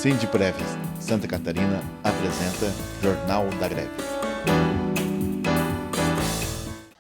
Sindiplev, Santa Catarina, apresenta Jornal da Greve.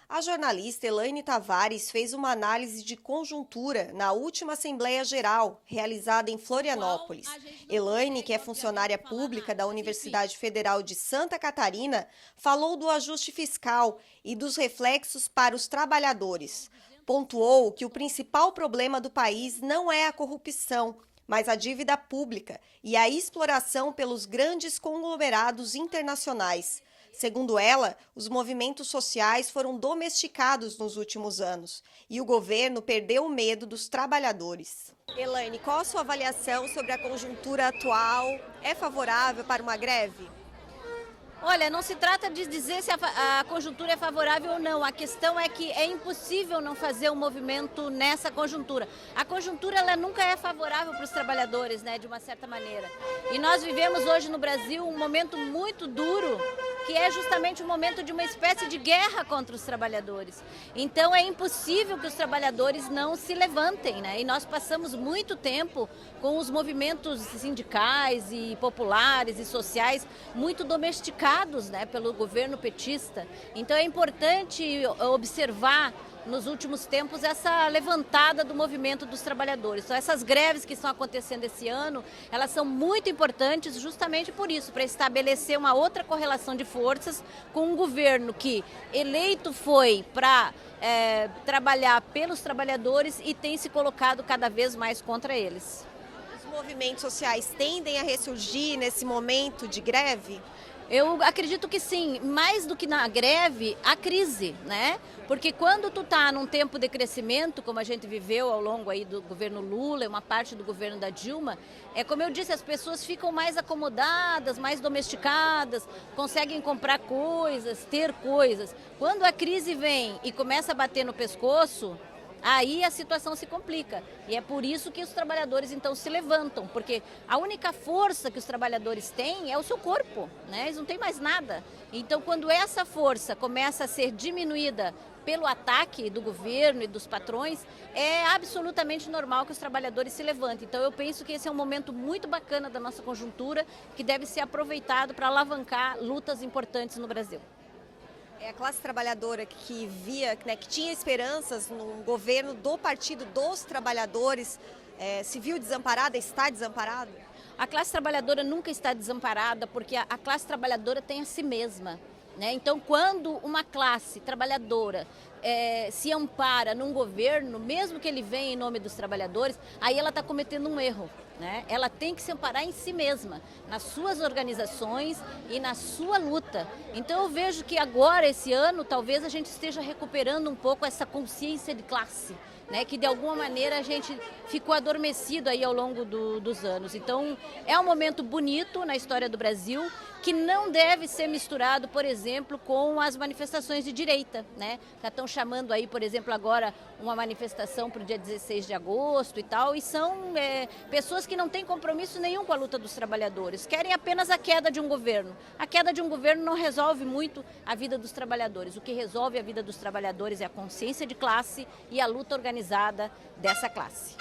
A jornalista Elaine Tavares fez uma análise de conjuntura na última Assembleia Geral, realizada em Florianópolis. Elaine, que é funcionária pública da Universidade Federal de Santa Catarina, falou do ajuste fiscal e dos reflexos para os trabalhadores. Pontuou que o principal problema do país não é a corrupção, mas a dívida pública e a exploração pelos grandes conglomerados internacionais. Segundo ela, os movimentos sociais foram domesticados nos últimos anos e o governo perdeu o medo dos trabalhadores. Elaine, qual a sua avaliação sobre a conjuntura atual? É favorável para uma greve? Olha, não se trata de dizer se a conjuntura é favorável ou não. A questão é que é impossível não fazer um movimento nessa conjuntura. A conjuntura ela nunca é favorável para os trabalhadores, né, de uma certa maneira. E nós vivemos hoje no Brasil um momento muito duro, que é justamente um momento de uma espécie de guerra contra os trabalhadores. Então é impossível que os trabalhadores não se levantem, né? E nós passamos muito tempo com os movimentos sindicais e populares e sociais muito domesticados, né, pelo governo petista. Então é importante observar nos últimos tempos essa levantada do movimento dos trabalhadores. Então essas greves que estão acontecendo esse ano, elas são muito importantes justamente por isso, para estabelecer uma outra correlação de forças com um governo que eleito foi para trabalhar pelos trabalhadores e tem se colocado cada vez mais contra eles. Os movimentos sociais tendem a ressurgir nesse momento de greve? Eu acredito que sim, mais do que na greve, a crise, né? Porque quando tu tá num tempo de crescimento, como a gente viveu ao longo aí do governo Lula e uma parte do governo da Dilma, como eu disse, as pessoas ficam mais acomodadas, mais domesticadas, conseguem comprar coisas, ter coisas. Quando a crise vem e começa a bater no pescoço, aí a situação se complica e é por isso que os trabalhadores então se levantam, porque a única força que os trabalhadores têm é o seu corpo, né? Eles não têm mais nada. Então quando essa força começa a ser diminuída pelo ataque do governo e dos patrões, é absolutamente normal que os trabalhadores se levantem. Então eu penso que esse é um momento muito bacana da nossa conjuntura, que deve ser aproveitado para alavancar lutas importantes no Brasil. É a classe trabalhadora que via, né, que tinha esperanças no governo do Partido dos Trabalhadores, se viu desamparada, está desamparada? A classe trabalhadora nunca está desamparada, porque a classe trabalhadora tem a si mesma, né? Então, quando uma classe trabalhadora se ampara num governo, mesmo que ele venha em nome dos trabalhadores, aí ela está cometendo um erro, né? Ela tem que se amparar em si mesma, nas suas organizações e na sua luta. Então eu vejo que agora, esse ano, talvez a gente esteja recuperando um pouco essa consciência de classe, né, que de alguma maneira a gente ficou adormecido aí ao longo dos anos. Então é um momento bonito na história do Brasil, que não deve ser misturado, por exemplo, com as manifestações de direita, né? Já estão chamando aí, por exemplo, agora uma manifestação para o dia 16 de agosto e tal, e são pessoas que não têm compromisso nenhum com a luta dos trabalhadores, querem apenas a queda de um governo. A queda de um governo não resolve muito a vida dos trabalhadores. O que resolve a vida dos trabalhadores é a consciência de classe e a luta organizada dessa classe.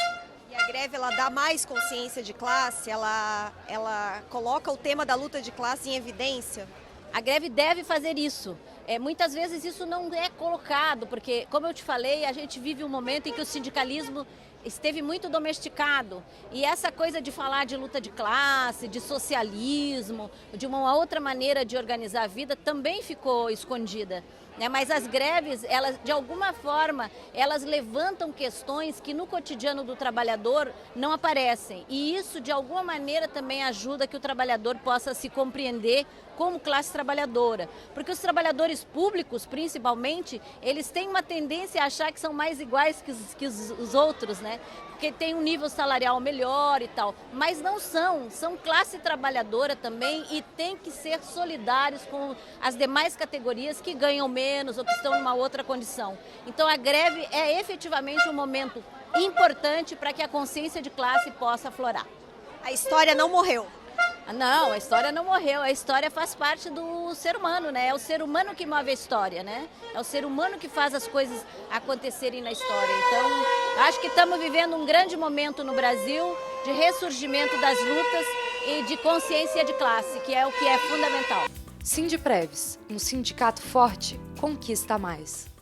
E a greve, ela dá mais consciência de classe? Ela coloca o tema da luta de classe em evidência? A greve deve fazer isso. Muitas vezes isso não é colocado, porque, como eu te falei, a gente vive um momento em que o sindicalismo esteve muito domesticado. E essa coisa de falar de luta de classe, de socialismo, de uma outra maneira de organizar a vida, também ficou escondida. Mas as greves, elas, de alguma forma, elas levantam questões que no cotidiano do trabalhador não aparecem. E isso, de alguma maneira, também ajuda que o trabalhador possa se compreender como classe trabalhadora. Porque os trabalhadores públicos, principalmente, eles têm uma tendência a achar que são mais iguais que os outros, né? Porque tem um nível salarial melhor e tal. Mas não são, são classe trabalhadora também e tem que ser solidários com as demais categorias que ganham menos ou que estão numa outra condição. Então a greve é efetivamente um momento importante para que a consciência de classe possa aflorar. A história não morreu. Não, a história não morreu, a história faz parte do ser humano, né? É o ser humano que move a história, né? É o ser humano que faz as coisas acontecerem na história. Então, acho que estamos vivendo um grande momento no Brasil de ressurgimento das lutas e de consciência de classe, que é o que é fundamental. Sindiprévios, um sindicato forte conquista mais.